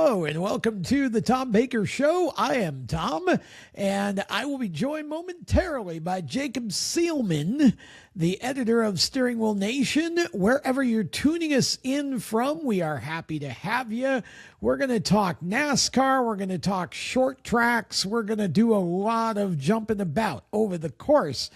Hello, and welcome to the Tom Baker Show. I am Tom, and I will be joined momentarily by Jacob Seelman, the editor of Steering Wheel Nation. Wherever you're tuning us in from, we are happy to have you. We're going to talk NASCAR. We're going to talk short tracks. We're going to do a lot of jumping about over the course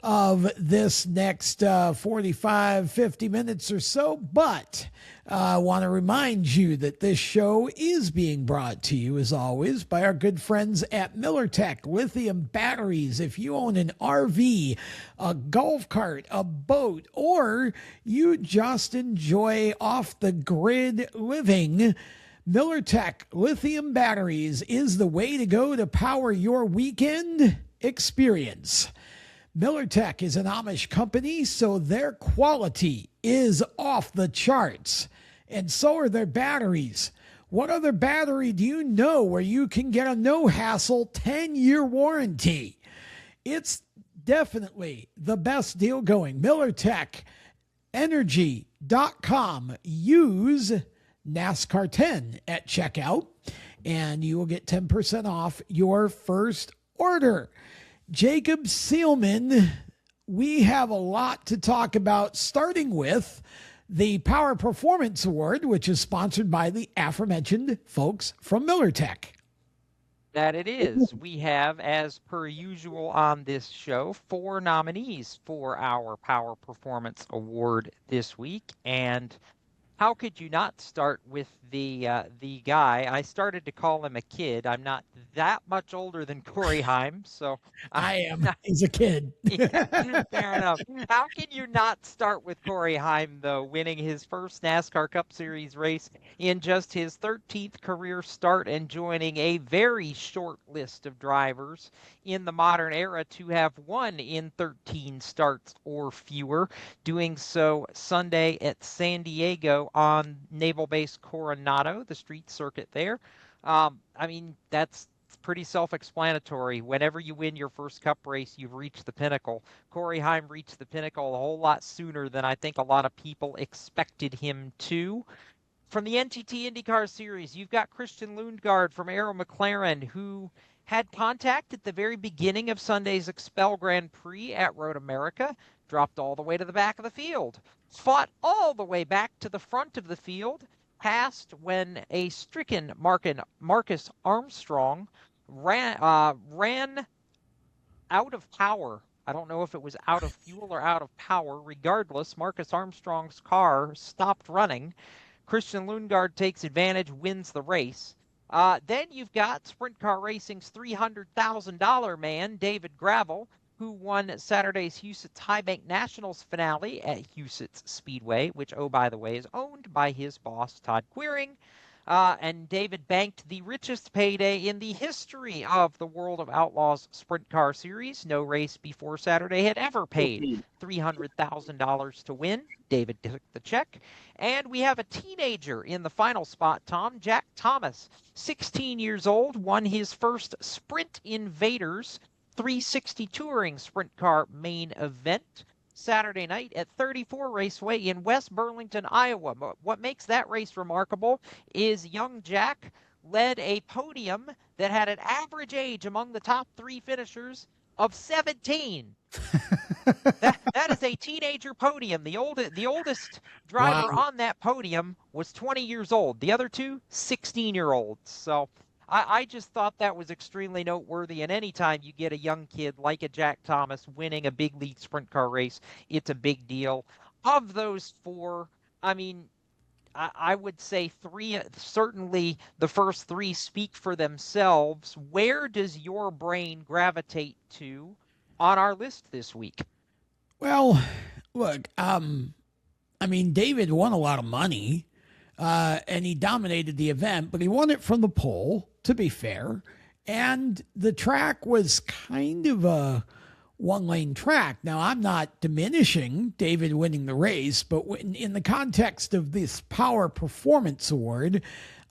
of this next 45, 50 minutes or so. But I want to remind you that this show is being brought to you, as always, by our good friends at MillerTech Lithium Batteries. If you own an RV, a golf cart, a boat, or you just enjoy off-the-grid living, MillerTech Lithium Batteries is the way to go to power your weekend experience. MillerTech is an Amish company, so their quality is off the charts, and so are their batteries. What other battery do you know where you can get a no-hassle 10-year warranty? It's definitely the best deal going. MillerTechEnergy.com. Use NASCAR 10 at checkout, and you will get 10% off your first order. Jacob Seelman, we have a lot to talk about, starting with the Power Performance Award, which is sponsored by the aforementioned folks from MillerTech. That it is. We have, as per usual on this show, 4 nominees for our Power Performance Award this week. And how could you not start with the guy? I started to call him a kid. I'm not that much older than Corey Heim, so I am. He's a kid. Fair enough. How can you not start with Corey Heim, though, winning his first NASCAR Cup Series race in just his 13th career start and joining a very short list of drivers in the modern era to have won in 13 starts or fewer, doing so Sunday at San Diego on Naval Base Coronado, the street circuit there. I mean, that's pretty self-explanatory. Whenever you win your first Cup race, you've reached the pinnacle. Corey Heim reached the pinnacle a whole lot sooner than I think a lot of people expected him to. From the NTT IndyCar Series, you've got Christian Lundgaard from Arrow McLaren, who had contact at the very beginning of Sunday's Expel Grand Prix at Road America, dropped all the way to the back of the field, fought all the way back to the front of the field, passed when a stricken Marcus Armstrong ran out of power. I don't know if it was out of fuel or out of power. Regardless, Marcus Armstrong's car stopped running. Christian Lundgaard takes advantage, wins the race. Then you've got Sprint Car Racing's $300,000 man, David Gravel, who won Saturday's Huset's High Bank Nationals finale at Huset's Speedway, which, oh, by the way, is owned by his boss, Todd Quiring. And David banked the richest payday in the history of the World of Outlaws Sprint Car Series. No race before Saturday had ever paid $300,000 to win. David took the check. And we have a teenager in the final spot, Tom. Jack Thomas, 16 years old, won his first Sprint Invaders 360 Touring Sprint Car main event Saturday night at 34 Raceway in West Burlington, Iowa. What makes that race remarkable is young Jack led a podium that had an average age among the top 3 finishers of 17. that is a teenager podium. The oldest driver on that podium was 20 years old. The other 2, 16-year-olds. So I just thought that was extremely noteworthy, and anytime you get a young kid like a Jack Thomas winning a big league sprint car race, it's a big deal. Of those 4, I mean, I would say 3, certainly the first 3 speak for themselves. Where does your brain gravitate to on our list this week? Well, look, I mean, David won a lot of money, and he dominated the event, but he won it from the pole, to be fair. And the track was kind of a one-lane track. Now, I'm not diminishing David winning the race, but in the context of this Power Performance Award,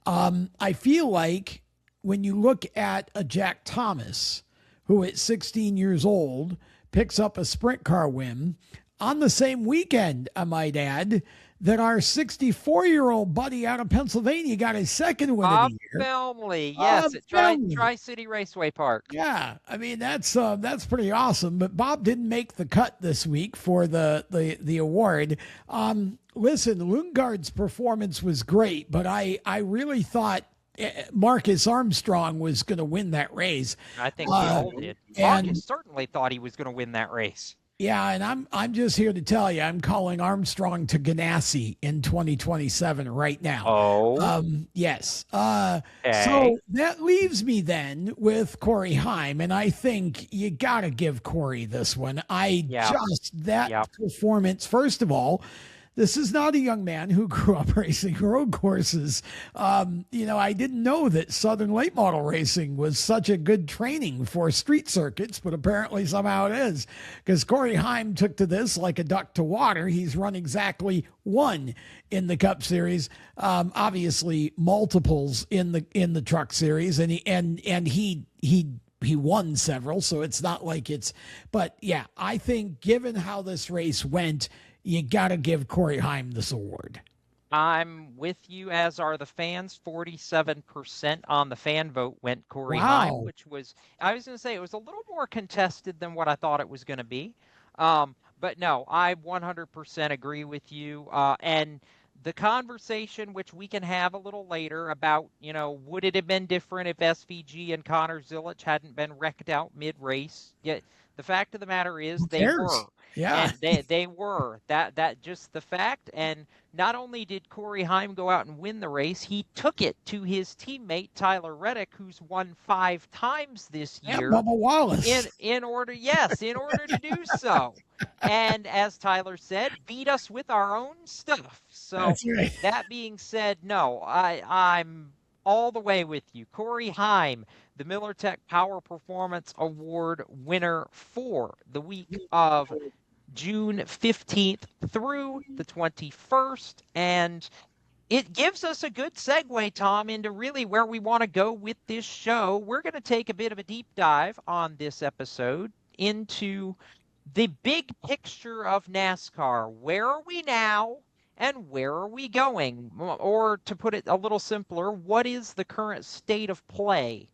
I feel like when you look at a Jack Thomas, who at 16 years old picks up a sprint car win on the same weekend, I might add, that our 64-year-old buddy out of Pennsylvania got his second win of Bob the year. Felmley, Bob yes, at Felmley. Tri-City Raceway Park. Yeah, I mean that's pretty awesome. But Bob didn't make the cut this week for the award. Listen, Lundgaard's performance was great, but I really thought Marcus Armstrong was going to win that race. I think we all did. Marcus certainly thought he was going to win that race. Yeah, and I'm just here to tell you, I'm calling Armstrong to Ganassi in 2027 right now. Oh, yes. okay. So that leaves me then with Corey Heim, and I think you got to give Corey this one. That performance. First of all, this is not a young man who grew up racing road courses. I didn't know that Southern Late Model Racing was such a good training for street circuits, but apparently somehow it is, because Corey Heim took to this like a duck to water. He's run exactly one in the Cup Series, obviously multiples in the Truck Series, and he won several, so it's not like it's. But yeah, I think given how this race went, you got to give Corey Heim this award. I'm with you, as are the fans. 47% on the fan vote went Corey Heim, which was, I was going to say, it was a little more contested than what I thought it was going to be. But no, I 100% agree with you. And the conversation, which we can have a little later about, would it have been different if SVG and Connor Zilic hadn't been wrecked out mid-race? Yet the fact of the matter is they were. Yeah, and they were that just the fact. And not only did Corey Heim go out and win the race, he took it to his teammate Tyler Reddick, who's won 5 times this year. Bubba Wallace. In order to do so. And as Tyler said, beat us with our own stuff. So right. That being said, no, I'm all the way with you. Corey Heim, the MillerTech Power Performance Award winner for the week of June 15th through the 21st. And it gives us a good segue, Tom, into really where we want to go with this show. We're going to take a bit of a deep dive on this episode into the big picture of NASCAR. Where are we now? And where are we going? Or to put it a little simpler, what is the current state of play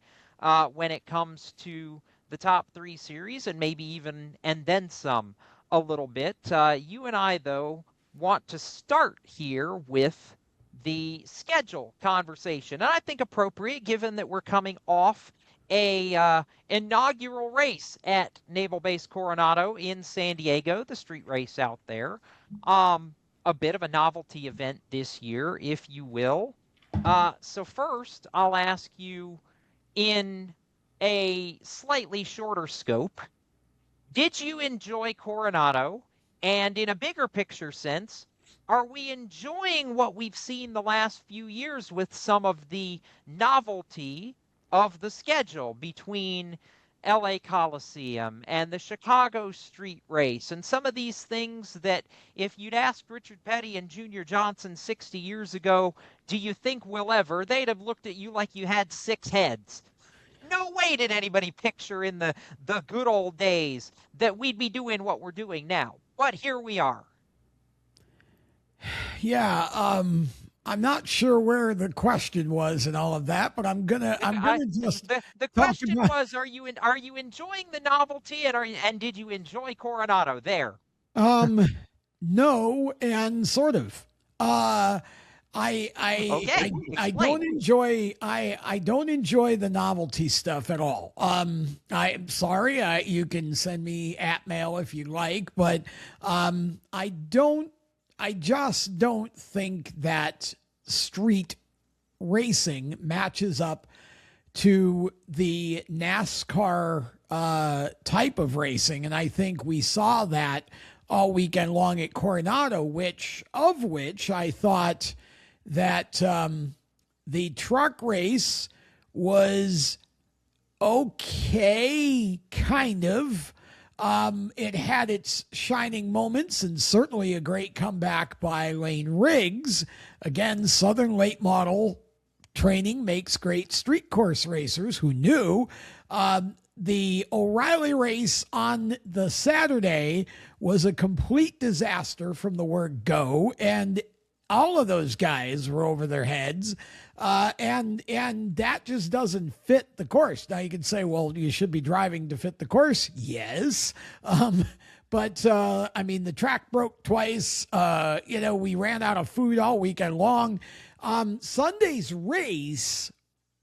when it comes to the top 3 series, and maybe even, and then some, a little bit. You and I, though, want to start here with the schedule conversation. And I think appropriate, given that we're coming off a inaugural race at Naval Base Coronado in San Diego, the street race out there. A bit of a novelty event this year, if you will. So first, I'll ask you, in a slightly shorter scope, did you enjoy Coronado? And in a bigger picture sense, are we enjoying what we've seen the last few years with some of the novelty of the schedule between LA Coliseum and the Chicago Street Race and some of these things that if you'd asked Richard Petty and Junior Johnson 60 years ago, do you think we'll ever, they'd have looked at you like you had 6 heads. No way did anybody picture in the good old days that we'd be doing what we're doing now. But here we are. Yeah, I'm not sure where the question was and all of that, but I'm gonna just the question was, are you enjoying the novelty, and did you enjoy Coronado there? No, and sort of. I don't enjoy the novelty stuff at all. I'm sorry. You can send me at mail if you like, but I just don't think that street racing matches up to the NASCAR type of racing. And I think we saw that all weekend long at Coronado, which I thought that the truck race was okay, kind of. It had its shining moments, and certainly a great comeback by Lane Riggs. Again, Southern late model training makes great street course racers. Who knew? The O'Reilly race on the Saturday was a complete disaster from the word go, and all of those guys were over their heads, and that just doesn't fit the course. Now you can say, well, you should be driving to fit the course. Yes, but I mean, the track broke twice. We ran out of food all weekend long. Sunday's race,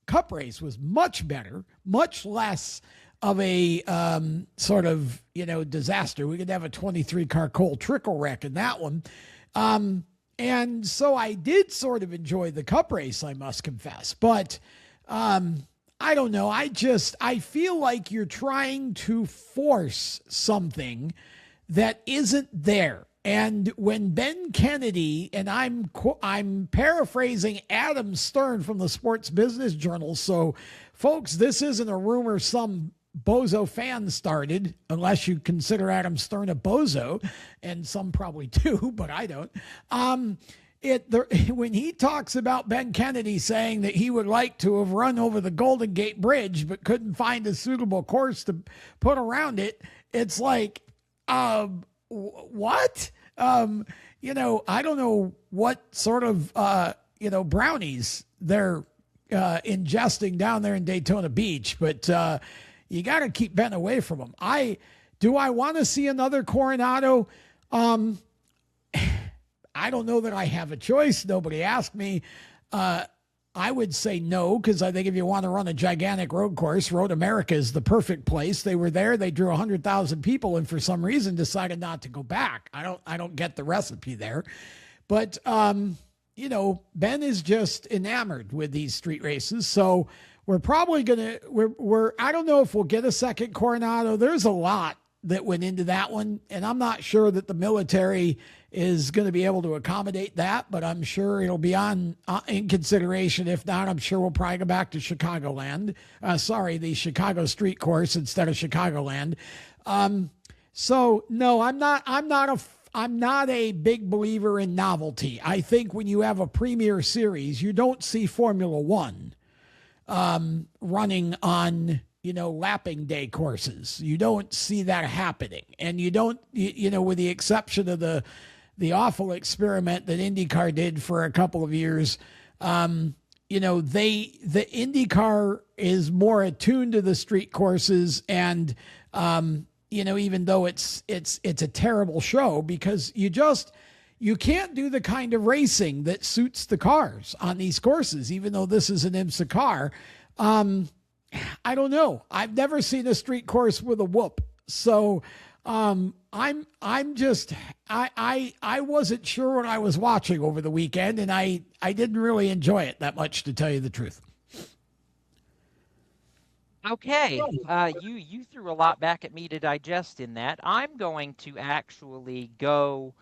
Cup race, was much better, much less of a sort of disaster. We could have a 23 car Cole Trickle wreck in that one. And so I did sort of enjoy the Cup race, I must confess. But I don't know. I feel like you're trying to force something that isn't there. And when Ben Kennedy, and I'm paraphrasing Adam Stern from the Sports Business Journal. So, folks, this isn't a rumor some bozo fan started, unless you consider Adam Stern a bozo, and some probably do, but I don't. When he talks about Ben Kennedy saying that he would like to have run over the Golden Gate Bridge but couldn't find a suitable course to put around it, it's like, what? I don't know what sort of brownies they're ingesting down there in Daytona Beach, but you got to keep Ben away from them. Do I want to see another Coronado? I don't know that I have a choice. Nobody asked me. I would say no, because I think if you want to run a gigantic road course, Road America is the perfect place. They were there. They drew 100,000 people, and for some reason decided not to go back. I don't get the recipe there, but Ben is just enamored with these street races. So we're probably gonna. I don't know if we'll get a second Coronado. There's a lot that went into that one, and I'm not sure that the military is going to be able to accommodate that, but I'm sure it'll be in consideration. If not, I'm sure we'll probably go back to Chicagoland. The Chicago street course instead of Chicagoland. So no, I'm not a big believer in novelty. I think when you have a premier series, you don't see Formula One running on lapping day courses. You don't see that happening. And you don't, with the exception of the awful experiment that IndyCar did for a couple of years, the IndyCar is more attuned to the street courses. And, even though it's a terrible show, because you can't do the kind of racing that suits the cars on these courses, even though this is an IMSA car. I don't know. I've never seen a street course with a whoop. So I wasn't sure what I was watching over the weekend, and I didn't really enjoy it that much, to tell you the truth. Okay, you threw a lot back at me to digest in that. I'm going to actually go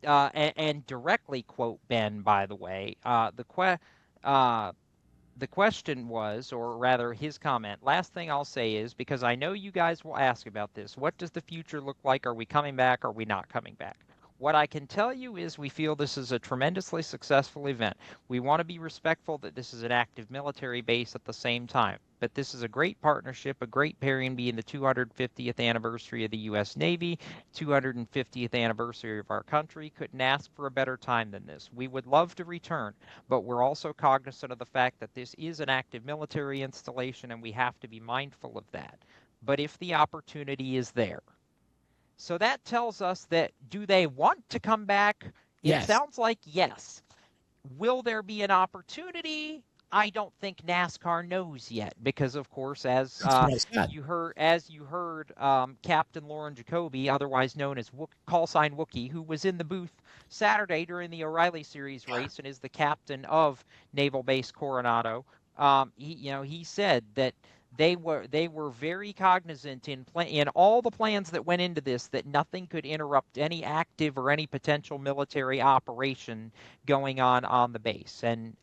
and directly quote Ben, by the way. The question was, or rather his comment, last thing I'll say is, because I know you guys will ask about this, what does the future look like? Are we coming back? Are we not coming back? What I can tell you is we feel this is a tremendously successful event. We want to be respectful that this is an active military base at the same time. But this is a great partnership, a great pairing, being the 250th anniversary of the U.S. Navy, 250th anniversary of our country. Couldn't ask for a better time than this. We would love to return, but we're also cognizant of the fact that this is an active military installation, and we have to be mindful of that. But if the opportunity is there. So that tells us that, do they want to come back? Yes. It sounds like yes. Will there be an opportunity? I don't think NASCAR knows yet, because of course, as you heard, Captain Lauren Jacoby, otherwise known as callsign Wookie, who was in the booth Saturday during the O'Reilly Series race and is the captain of Naval Base Coronado. He said that they were very cognizant in all the plans that went into this, that nothing could interrupt any active or any potential military operation going on the base. And,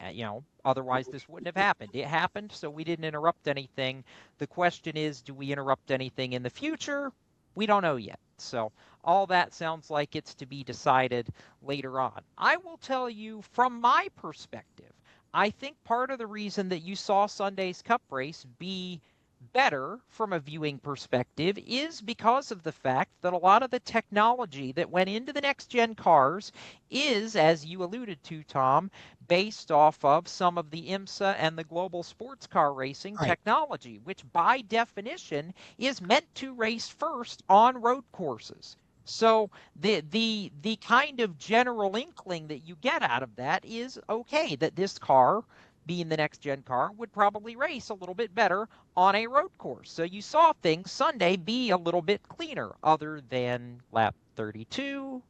otherwise this wouldn't have happened. It happened, so we didn't interrupt anything. The question is, do we interrupt anything in the future? We don't know yet. So all that sounds like it's to be decided later on. I will tell you from my perspective, I think part of the reason that you saw Sunday's Cup race be better from a viewing perspective is because of the fact that a lot of the technology that went into the next gen cars is, as you alluded to, Tom, based off of some of the IMSA and the global sports car racing Right. technology, which by definition is meant to race first on road courses. So the kind of general inkling that you get out of that is okay, that this car, being the next gen car, would probably race a little bit better on a road course. So you saw things Sunday be a little bit cleaner, other than lap 32,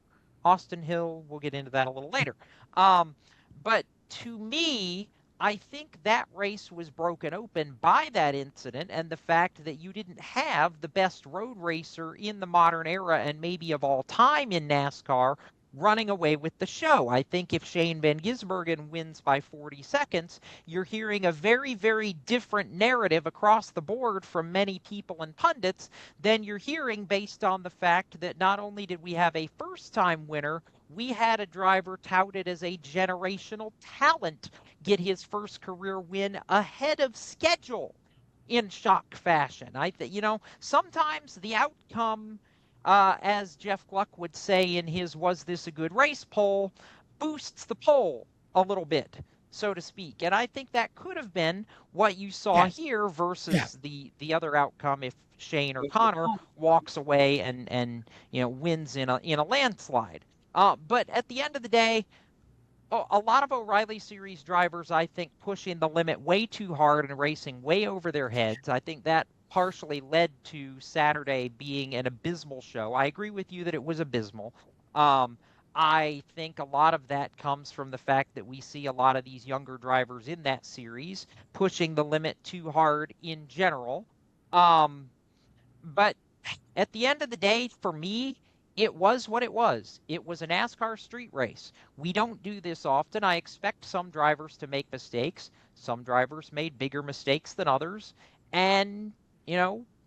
Austin Hill. We'll get into that a little later. But to me, I think that race was broken open by that incident and the fact that you didn't have the best road racer in the modern era and maybe of all time in NASCAR running away with the show. I think if Shane Van Gisbergen wins by 40 seconds, you're hearing a very, very different narrative across the board from many people and pundits than you're hearing based on the fact that not only did we have a first-time winner, we had a driver touted as a generational talent get his first career win ahead of schedule in shock fashion. Sometimes the outcome, as Jeff Gluck would say in his "Was This a Good Race" poll, boosts the poll a little bit, so to speak. And I think that could have been what you saw here versus the other outcome if Shane or Connor walks away and wins in a landslide. But at the end of the day, a lot of O'Reilly Series drivers, I think, pushing the limit way too hard and racing way over their heads. I think that partially led to Saturday being an abysmal show. I agree with you that it was abysmal. I think a lot of that comes from the fact that we see a lot of these younger drivers in that series pushing the limit too hard in general. But at the end of the day, for me, it was what it was. It was a NASCAR street race. We don't do this often. I expect some drivers to make mistakes. Some drivers made bigger mistakes than others. And,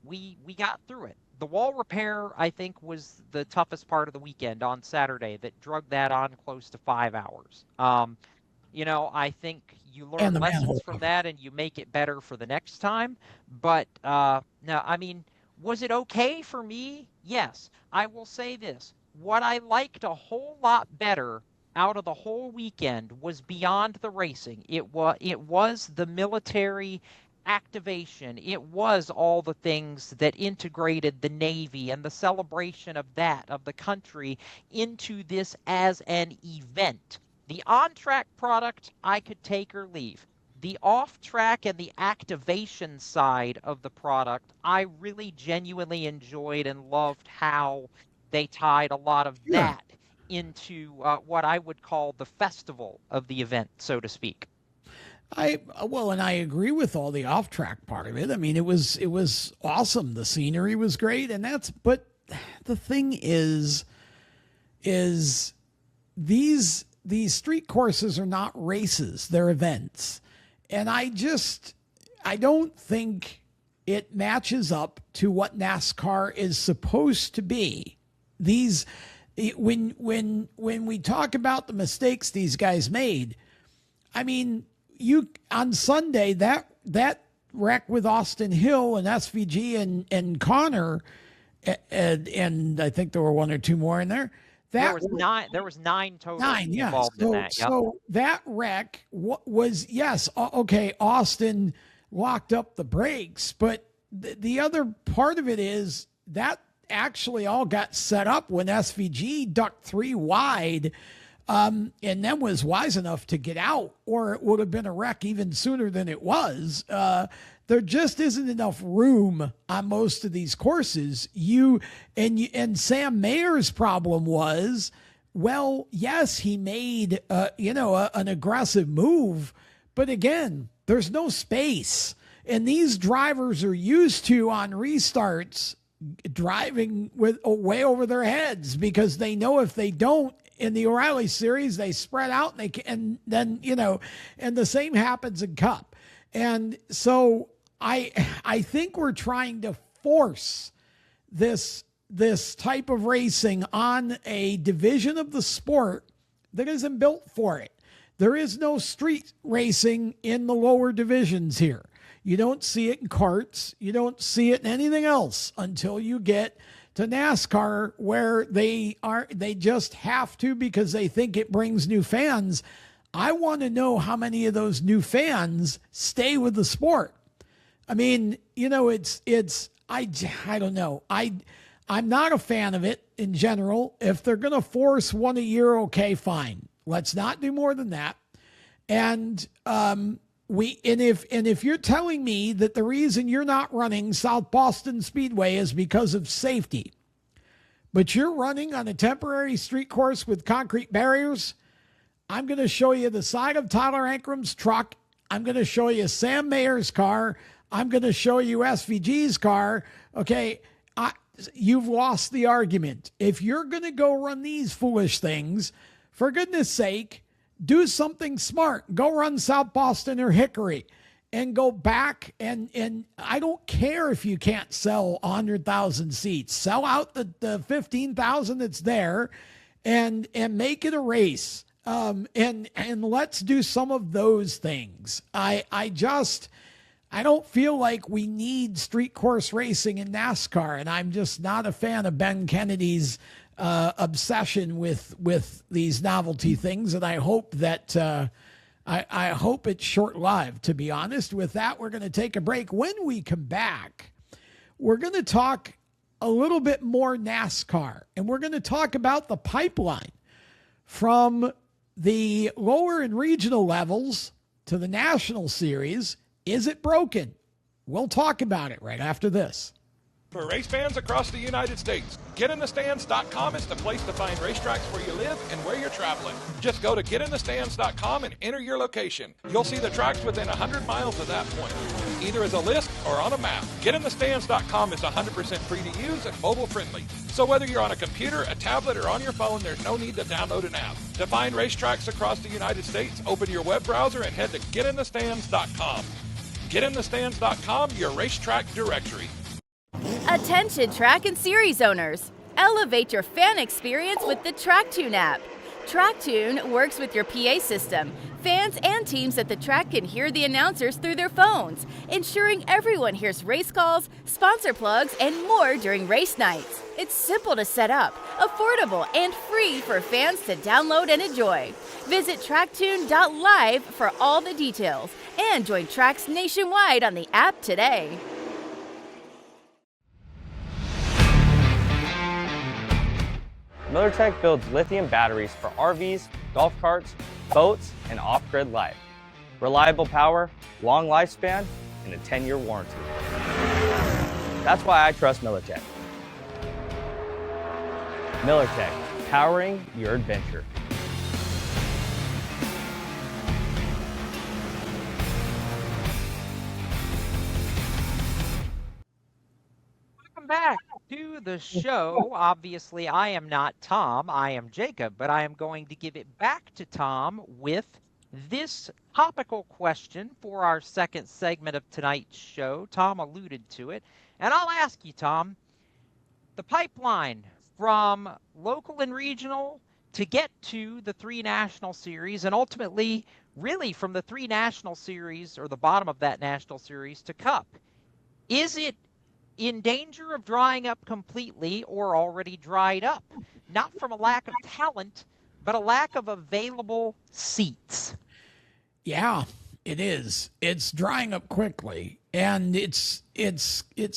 we got through it. The wall repair, I think, was the toughest part of the weekend on Saturday that drug that on close to 5 hours. I think you learn lessons from that and you make it better for the next time. But, no, I mean, was it okay for me? Yes. I will say this. What I liked a whole lot better out of the whole weekend was beyond the racing. It was the military activation. It was all the things that integrated the Navy and the celebration of the country into this as an event. The on-track product, I could take or leave. The off-track and the activation side of the product, I really genuinely enjoyed and loved how they tied a lot of that into what I would call the festival of the event, so to speak. And I agree with all the off-track part of it. I mean, it was awesome. The scenery was great, but the thing is these street courses are not races, they're events. And I don't think it matches up to what NASCAR is supposed to be. When we talk about the mistakes these guys made, I mean, on Sunday, that wreck with Austin Hill and SVG and Connor, and I think there were one or two more in there. There was nine total involved in that. Yep. So that wreck was, yes, okay, Austin locked up the brakes, but the other part of it is that actually all got set up when SVG ducked 3 wide and then was wise enough to get out, or it would have been a wreck even sooner than it was. There just isn't enough room on most of these courses. And Sam Mayer's problem was, well, yes, he made an aggressive move, but again, there's no space. And these drivers are used to, on restarts, driving with way over their heads, because they know if they don't, in the O'Reilly Series, they spread out and then the same happens in Cup. And so I think we're trying to force this type of racing on a division of the sport that isn't built for it. There is no street racing in the lower divisions here. You don't see it in karts. You don't see it in anything else until you get to NASCAR, where they just have to because they think it brings new fans. I want to know how many of those new fans stay with the sport. I mean, you know, I don't know. I'm not a fan of it in general. If they're going to force one a year, okay, fine. Let's not do more than that. And if you're telling me that the reason you're not running South Boston Speedway is because of safety, but you're running on a temporary street course with concrete barriers, I'm going to show you the side of Tyler Ankram's truck. I'm going to show you Sam Mayer's car. I'm going to show you SVG's car. Okay, you've lost the argument. If you're going to go run these foolish things, for goodness sake, do something smart. Go run South Boston or Hickory and go back. And I don't care if you can't sell 100,000 seats. Sell out the 15,000 that's there and make it a race. And let's do some of those things. I don't feel like we need street course racing in NASCAR, and I'm just not a fan of Ben Kennedy's obsession with these novelty things. And I hope that I hope it's short-lived, to be honest. With that, we're going to take a break. When we come back, we're going to talk a little bit more NASCAR, and we're going to talk about the pipeline from the lower and regional levels to the national series. Is it broken? We'll talk about it right after this. For race fans across the United States, GetInTheStands.com is the place to find racetracks where you live and where you're traveling. Just go to GetInTheStands.com and enter your location. You'll see the tracks within 100 miles of that point, either as a list or on a map. GetInTheStands.com is 100% free to use and mobile friendly. So whether you're on a computer, a tablet, or on your phone, there's no need to download an app. To find racetracks across the United States, open your web browser and head to GetInTheStands.com. GetInTheStands.com, your racetrack directory. Attention track and series owners. Elevate your fan experience with the TrackTune app. TrackTune works with your PA system. Fans and teams at the track can hear the announcers through their phones, ensuring everyone hears race calls, sponsor plugs, and more during race nights. It's simple to set up, affordable, and free for fans to download and enjoy. Visit tracktune.live for all the details and join tracks nationwide on the app today. MillerTech builds lithium batteries for RVs, golf carts, boats, and off-grid life. Reliable power, long lifespan, and a 10-year warranty. That's why I trust MillerTech. MillerTech, powering your adventure. Back to the show. Obviously, I am not Tom. I am Jacob, but I am going to give it back to Tom with this topical question for our second segment of tonight's show. Tom alluded to it, and I'll ask you, Tom, the pipeline from local and regional to get to the 3 national series, and ultimately, really from the 3 national series or the bottom of that national series to Cup. Is it in danger of drying up completely or already dried up? Not from a lack of talent, but a lack of available seats. Yeah, it is. It's drying up quickly, and it's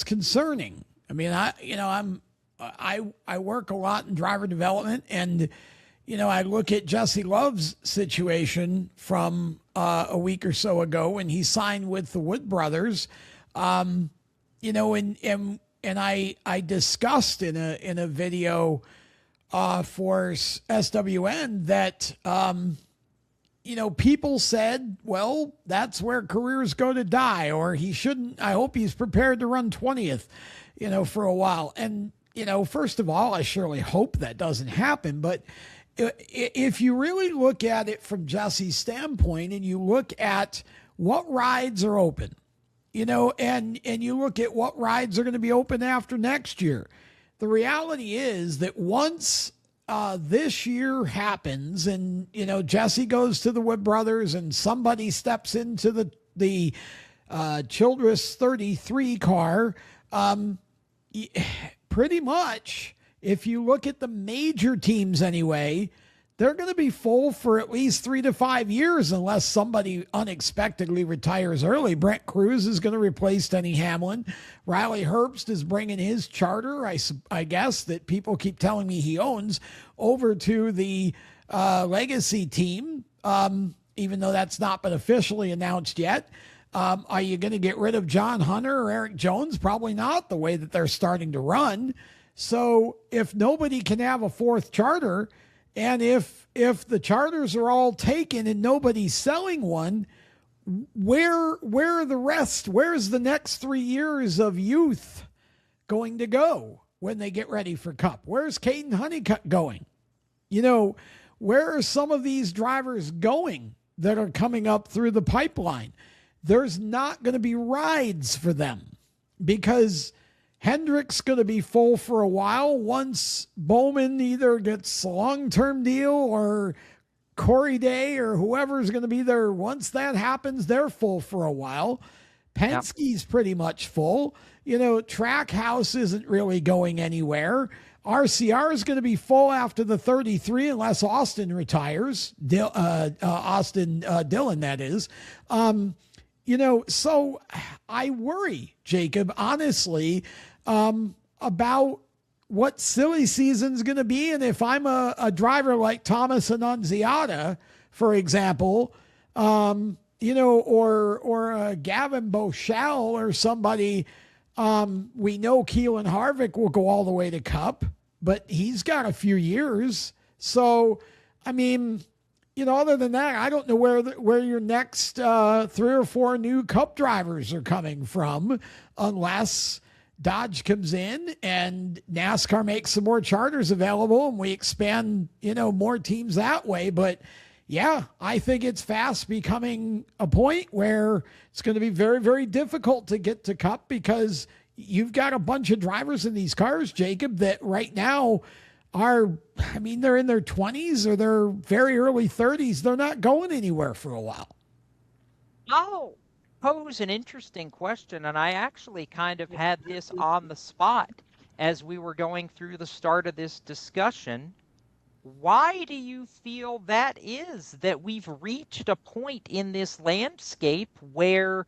concerning. I mean, I work a lot in driver development, and I look at Jesse Love's situation from a week or so ago when he signed with the Wood Brothers. And I discussed in a video for SWN that people said, well, that's where careers go to die, or he shouldn't. I hope he's prepared to run 20th, for a while. And first of all, I surely hope that doesn't happen. But if you really look at it from Jesse's standpoint, and you look at what rides are open, and you look at what rides are going to be open after next year. The reality is that once this year happens and, Jesse goes to the Wood Brothers and somebody steps into the Childress 33 car. Pretty much, if you look at the major teams anyway, they're going to be full for at least 3 to 5 years unless somebody unexpectedly retires early. Brent Cruz is going to replace Denny Hamlin. Riley Herbst is bringing his charter, I guess, that people keep telling me he owns, over to the Legacy team, even though that's not been officially announced yet. Are you going to get rid of John Hunter or Eric Jones? Probably not, the way that they're starting to run. So if nobody can have a fourth charter, and if the charters are all taken and nobody's selling one, where are the rest? Where's the next 3 years of youth going to go when they get ready for Cup? Where's Caden Honeycutt going? Where are some of these drivers going that are coming up through the pipeline? There's not going to be rides for them because Hendrick's going to be full for a while once Bowman either gets a long-term deal or Corey Day or whoever's going to be there. Once that happens, they're full for a while. Penske's pretty much full. Trackhouse isn't really going anywhere. RCR is going to be full after the 33 unless Austin retires. Austin Dillon, that is. So I worry, Jacob, honestly, about what silly season's going to be. And if I'm a driver like Thomas Annunziata, for example, or Gavin Boschel or somebody, we know Keelan Harvick will go all the way to Cup, but he's got a few years. So, other than that, I don't know where your next 3 or 4 new Cup drivers are coming from, unless Dodge comes in and NASCAR makes some more charters available and we expand, more teams that way. But yeah, I think it's fast becoming a point where it's going to be very, very difficult to get to Cup because you've got a bunch of drivers in these cars, Jacob, that right now they're in their 20s or their very early 30s. They're not going anywhere for a while. Oh, pose an interesting question, and I actually kind of had this on the spot as we were going through the start of this discussion. Why do you feel that is, that we've reached a point in this landscape where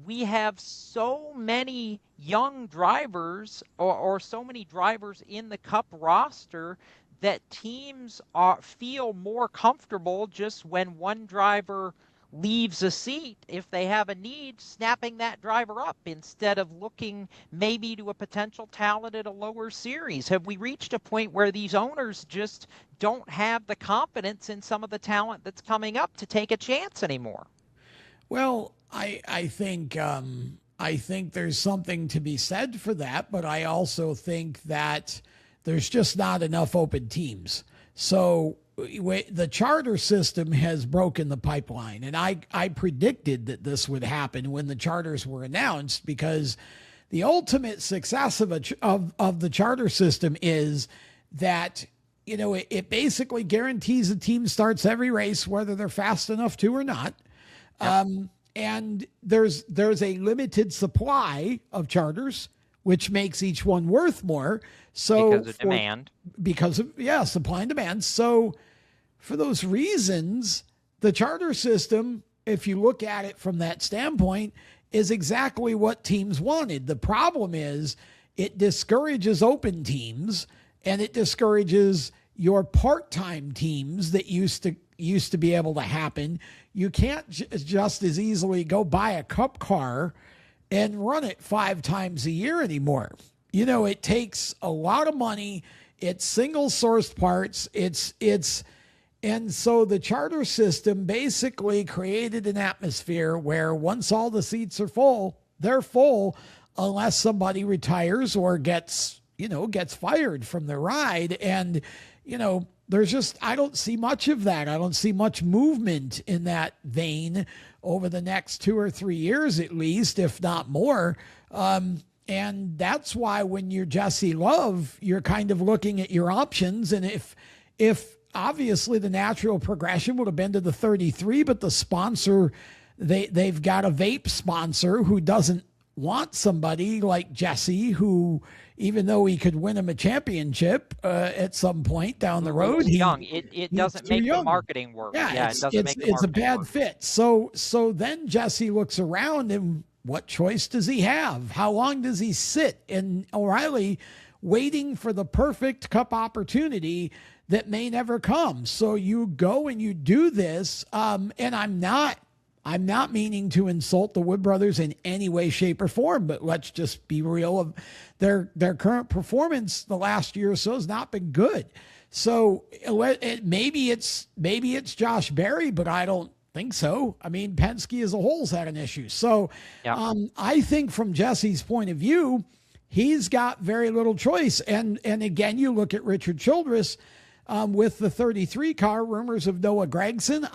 we have so many young drivers or so many drivers in the Cup roster that teams feel more comfortable just when one driver leaves a seat, if they have a need, snapping that driver up instead of looking maybe to a potential talent at a lower series? Have we reached a point where these owners just don't have the confidence in some of the talent that's coming up to take a chance anymore? Well, I think there's something to be said for that, but I also think that there's just not enough open teams. So the charter system has broken the pipeline, and I predicted that this would happen when the charters were announced, because the ultimate success of the charter system is that it basically guarantees the team starts every race whether they're fast enough to or not. Yep. And there's a limited supply of charters, which makes each one worth more. So because of demand. Because of supply and demand. So for those reasons, the charter system, if you look at it from that standpoint, is exactly what teams wanted. The problem is it discourages open teams, and it discourages your part-time teams that used to be able to happen. You can't just as easily go buy a Cup car and run it 5 times a year anymore. It takes a lot of money. It's single sourced parts. And so the charter system basically created an atmosphere where once all the seats are full, they're full unless somebody retires or gets fired from the ride. And, there's just, I don't see much of that. I don't see much movement in that vein over the next 2 or 3 years, at least, if not more. And that's why when you're Jesse Love, you're kind of looking at your options. And if obviously the natural progression would have been to the 33, but the sponsor they've got a vape sponsor who doesn't want somebody like Jesse, who, even though he could win him a championship at some point down the road, he's young. It doesn't make the marketing work. Yeah, it doesn't make the it's a bad work. fit. So then Jesse looks around, and what choice does he have? How long does he sit in O'Reilly waiting for the perfect Cup opportunity that may never come? So you go and you do this, and I'm not meaning to insult the Wood brothers in any way, shape, or form, but let's just be real. Of their current performance the last year or so has not been good. So maybe it's Josh Berry, but I don't think so. I mean, Penske as a whole's had an issue. So I think from Jesse's point of view, he's got very little choice. And again, you look at Richard Childress with the 33 car, rumors of Noah Gragson.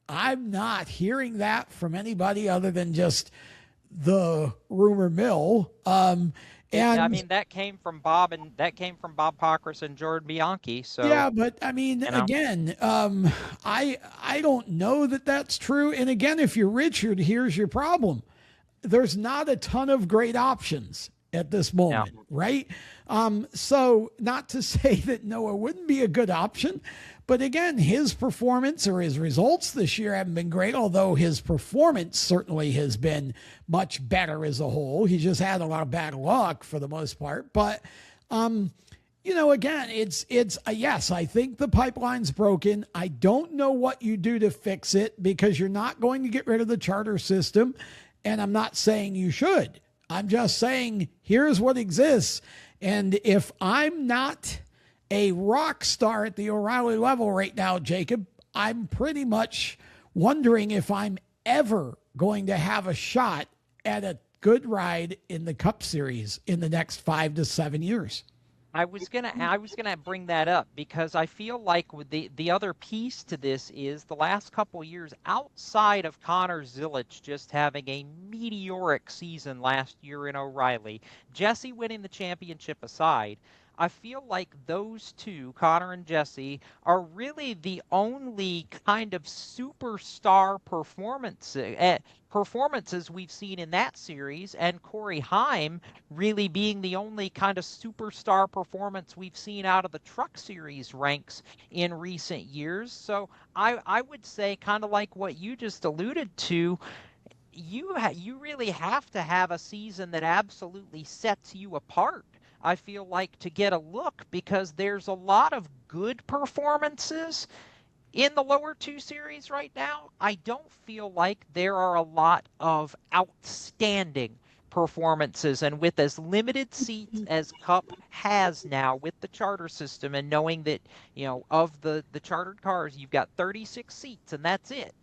I'm not hearing that from anybody other than just the rumor mill. And I mean, that came from Bob Pockrass and Jordan Bianchi. So yeah, but I mean, again, I don't know that that's true. And again, if you're Richard, here's your problem. There's not a ton of great options at this moment, right? So not to say that Noah wouldn't be a good option, but again, his performance or his results this year haven't been great, although his performance certainly has been much better as a whole. He just had a lot of bad luck for the most part. But, again, it's yes, I think the pipeline's broken. I don't know what you do to fix it, because you're not going to get rid of the charter system. And I'm not saying you should. I'm just saying, here's what exists. And if I'm not a rock star at the O'Reilly level right now, Jacob, I'm pretty much wondering if I'm ever going to have a shot at a good ride in the Cup Series in the next 5 to 7 years. I was gonna bring that up, because I feel like with the other piece to this is the last couple of years, outside of Connor Zilic just having a meteoric season last year in O'Reilly, Jesse winning the championship aside, I feel like those two, Connor and Jesse, are really the only kind of superstar performances we've seen in that series, and Corey Heim really being the only kind of superstar performance we've seen out of the Truck Series ranks in recent years. So I would say, kind of like what you just alluded to, you really have to have a season that absolutely sets you apart, I feel like, to get a look, because there's a lot of good performances in the lower two series right now. I don't feel like there are a lot of outstanding performances, and with as limited seats as Cup has now with the charter system, and knowing that, of the chartered cars, you've got 36 seats and that's it.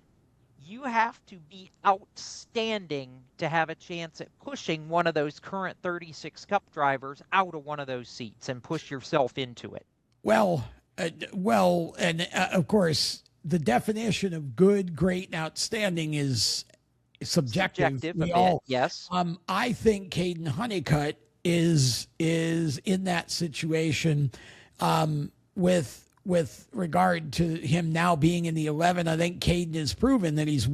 You have to be outstanding to have a chance at pushing one of those current 36 Cup drivers out of one of those seats and push yourself into it. Well, and of course, the definition of good, great, and outstanding is subjective. Yes. I think Caden Honeycutt is in that situation with regard to him now being in the 11. I think Caden has proven that he's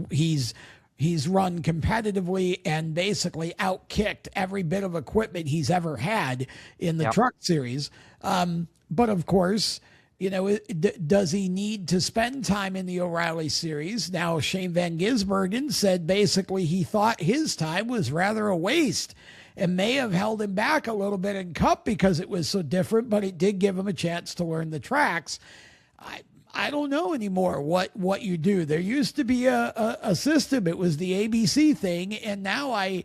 run competitively and basically outkicked every bit of equipment he's ever had in the Truck Series. But of course, does he need to spend time in the O'Reilly Series? Now, Shane Van Gisbergen said basically he thought his time was rather a waste, and may have held him back a little bit in Cup because it was so different, but it did give him a chance to learn the tracks. I don't know anymore what you do. There used to be a system. It was the ABC thing, and now I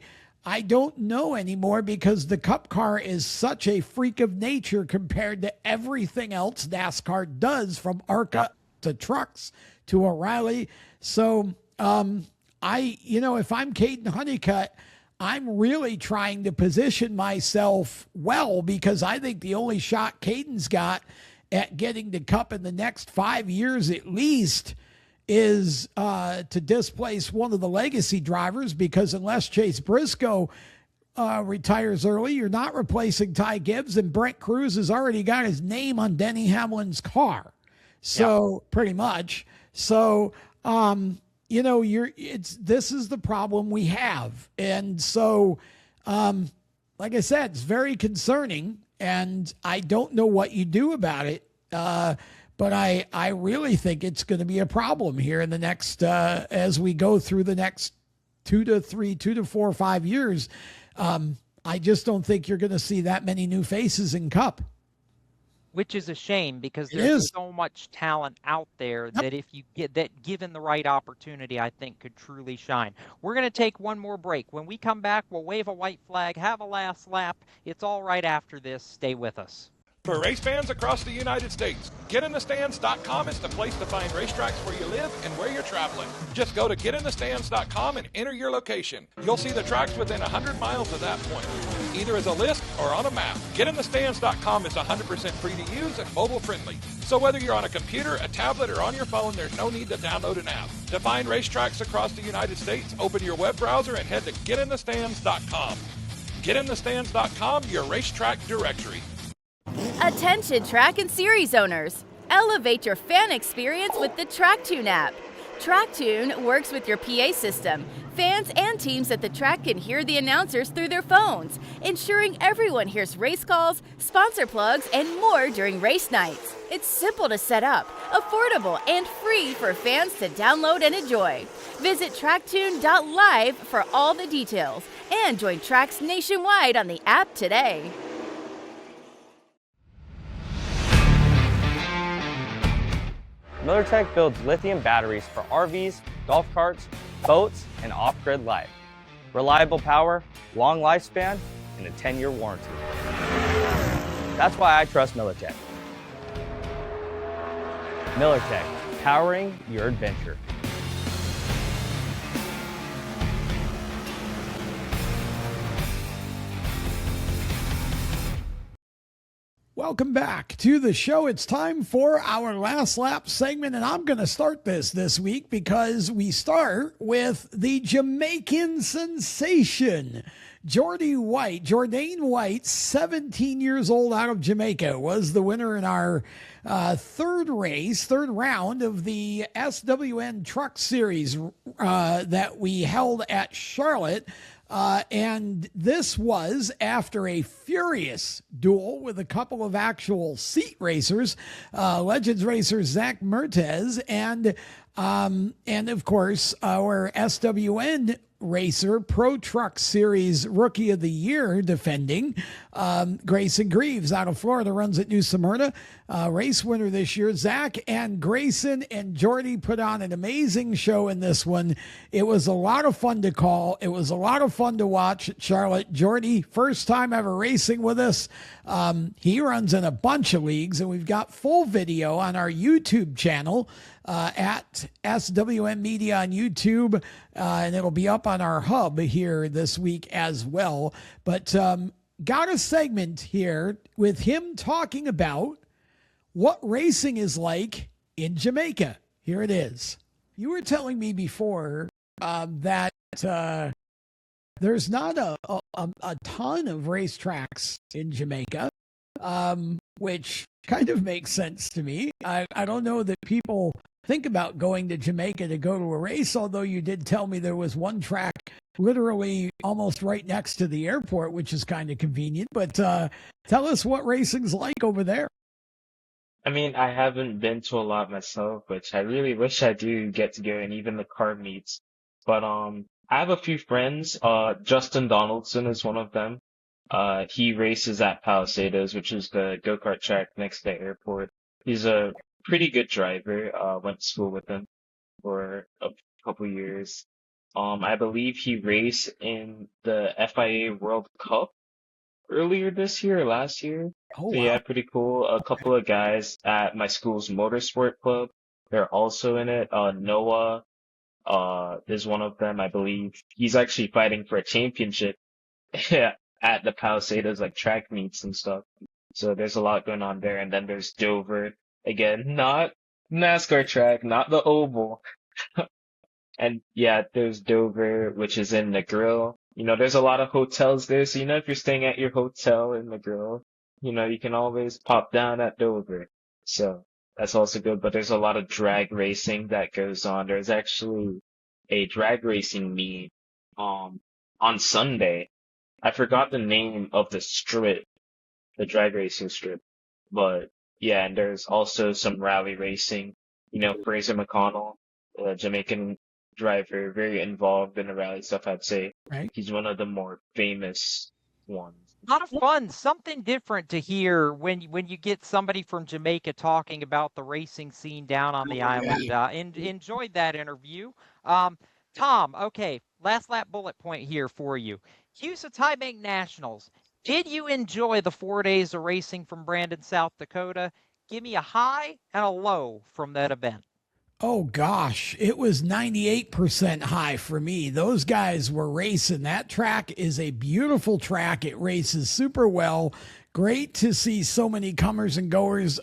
don't know anymore, because the Cup car is such a freak of nature compared to everything else NASCAR does, from ARCA to trucks to O'Reilly. So if I'm Caden Honeycutt, I'm really trying to position myself well, because I think the only shot Caden's got at getting to Cup in the next 5 years at least is to displace one of the legacy drivers, because unless Chase Briscoe retires early, you're not replacing Ty Gibbs, and Brent Cruz has already got his name on Denny Hamlin's car. So pretty much. So, you know, this is the problem we have. And so, like I said, it's very concerning, and I don't know what you do about it. But I really think it's going to be a problem here in the next, as we go through the next 2 to 4, 5 years. I just don't think you're going to see that many new faces in Cup. Which is a shame, because there's so much talent out there that if you get that, given the right opportunity, I think could truly shine. We're going to take one more break. When we come back, we'll wave a white flag, have a last lap. It's all right after this. Stay with us. For race fans across the United States, GetInTheStands.com is the place to find racetracks where you live and where you're traveling. Just go to GetInTheStands.com and enter your location. You'll see the tracks within 100 miles of that point, either as a list or on a map. GetInTheStands.com is 100% free to use and mobile friendly. So whether you're on a computer, a tablet, or on your phone, there's no need to download an app. To find racetracks across the United States, open your web browser and head to GetInTheStands.com. GetInTheStands.com, your racetrack directory. Attention track and series owners! Elevate your fan experience with the TrackTune app. TrackTune works with your PA system. Fans and teams at the track can hear the announcers through their phones, ensuring everyone hears race calls, sponsor plugs, and more during race nights. It's simple to set up, affordable, and free for fans to download and enjoy. Visit tracktune.live for all the details and join tracks nationwide on the app today. MillerTech builds lithium batteries for RVs, golf carts, boats, and off-grid life. Reliable power, long lifespan, and a 10-year warranty. That's why I trust MillerTech. MillerTech, powering your adventure. Welcome back to the show. It's time for our last lap segment, and I'm going to start this week because we start with the Jamaican sensation. Jourdain White, 17 years old, out of Jamaica, was the winner in our third round of the SWN Truck Series that we held at Charlotte. And this was after a furious duel with a couple of actual seat racers, Legends racer Zach Mertez and of course our SWN racer, Pro Truck Series Rookie of the Year defending, Grayson Greaves out of Florida, runs at New Smyrna, race winner this year. Zach and Grayson and Jordy put on an amazing show in this one. It was a lot of fun to call. It was a lot of fun to watch at Charlotte. Jordy, first time ever racing with us. He runs in a bunch of leagues, and we've got full video on our YouTube channel at SWN Media on YouTube, and it'll be up on our hub here this week as well. But got a segment here with him talking about what racing is like in Jamaica. Here it is. You were telling me before that there's not a ton of racetracks in Jamaica, which kind of makes sense to me. I don't know that people think about going to Jamaica to go to a race, although you did tell me there was one track literally almost right next to the airport, which is kind of convenient. But tell us what racing's like over there. I mean, I haven't been to a lot myself, which I really wish I do get to go, and even the car meets. But I have a few friends. Justin Donaldson is one of them. He races at Palisados, which is the go-kart track next to the airport. He's a pretty good driver. Went to school with him for a couple years. I believe he raced in the FIA World Cup earlier this year or last year. Oh, So wow. yeah, pretty cool. A couple of guys at my school's motorsport club, they're also in it. Noah is one of them, I believe. He's actually fighting for a championship at the Palisados, like track meets and stuff. So there's a lot going on there. And then there's Dover. Again, not NASCAR track, not the oval. And yeah, there's Dover, which is in Negril. You know, there's a lot of hotels there. So, you know, if you're staying at your hotel in Negril, you know, you can always pop down at Dover. So that's also good. But there's a lot of drag racing that goes on. There's actually a drag racing meet on Sunday. I forgot the name of the strip, the drag racing strip, but yeah, and there's also some rally racing. You know, Fraser McConnell, a Jamaican driver, very involved in the rally stuff, I'd say. Right. He's one of the more famous ones. A lot of fun, something different to hear when you get somebody from Jamaica talking about the racing scene down on the island. Enjoyed that interview. Tom, okay, last lap bullet point here for you. Houston High Bank Nationals. Did you enjoy the 4 days of racing from Brandon, South Dakota? Give me a high and a low from that event. Oh gosh, it was 98% high for me. Those guys were racing. That track is a beautiful track. It races super well. Great to see so many comers and goers.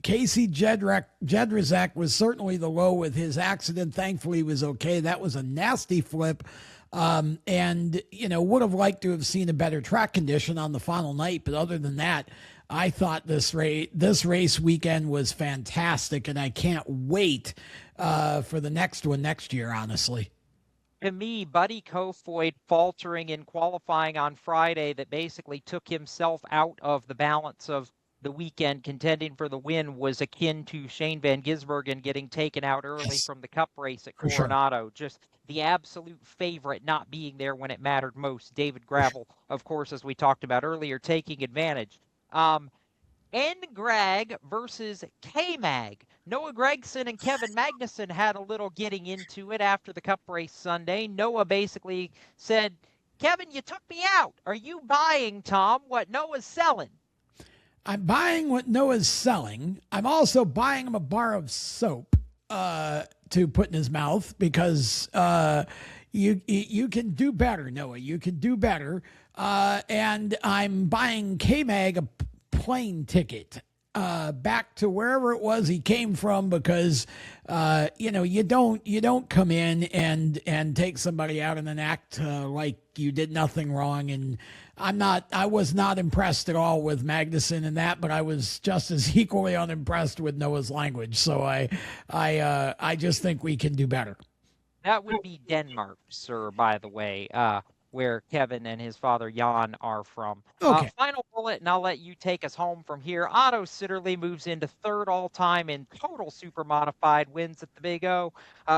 Casey Jedrzak was certainly the low with his accident. Thankfully, he was okay. That was a nasty flip. And, you know, would have liked to have seen a better track condition on the final night. But other than that, I thought this race weekend was fantastic, and I can't wait for the next one next year, honestly. To me, Buddy Kofoid faltering in qualifying on Friday that basically took himself out of the balance of the weekend contending for the win was akin to Shane Van Gisbergen getting taken out early from the Cup race at Coronado. Sure. Just the absolute favorite not being there when it mattered most. David Gravel, of course, as we talked about earlier, taking advantage. N-Grag versus K-Mag. Noah Gregson and Kevin Magnuson had a little getting into it after the Cup race Sunday. Noah basically said, Kevin, you took me out. Are you buying, Tom, what Noah's selling? I'm buying what Noah's selling. I'm also buying him a bar of soap to put in his mouth because you can do better, Noah. You can do better. And I'm buying K-Mag a plane ticket back to wherever it was he came from because you know, you don't come in and take somebody out and then act like you did nothing wrong. And I was not impressed at all with Magnuson and that, but I was just as equally unimpressed with Noah's language. So I just think we can do better. That would be Denmark, sir, by the way, where Kevin and his father Jan are from. Okay. Final bullet, and I'll let you take us home from here. Otto Sitterly moves into third all-time in total super modified wins at the Big O,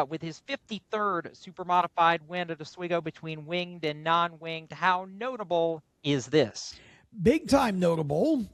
with his 53rd super modified win at Oswego between winged and non-winged. How notable is this? Big time notable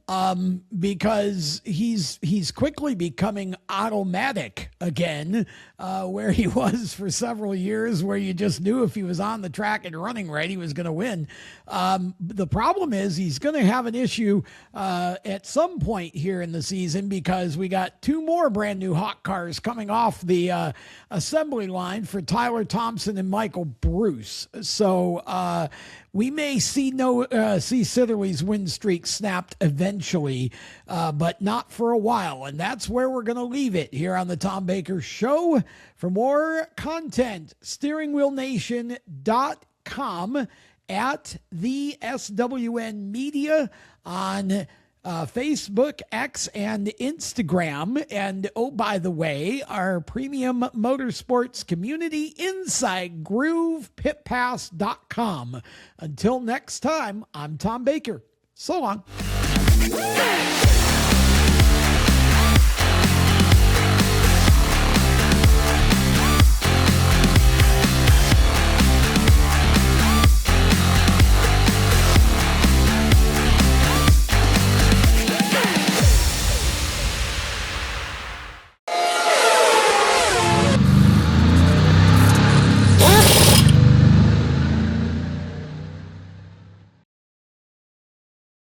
because he's quickly becoming automatic again, where he was for several years, where you just knew if he was on the track and running right, he was going to win. The problem is he's going to have an issue at some point here in the season because we got two more brand new hot cars coming off the assembly line for Tyler Thompson and Michael Bruce. So we may see Sitterly's win streak snapped eventually, but not for a while. And that's where we're going to leave it here on the Tom Baker Show. For more content, steeringwheelnation.com, at the SWN Media on Facebook, X, and Instagram. And oh, by the way, our premium motorsports community inside GroovePitPass.com. Until next time, I'm Tom Baker. So long.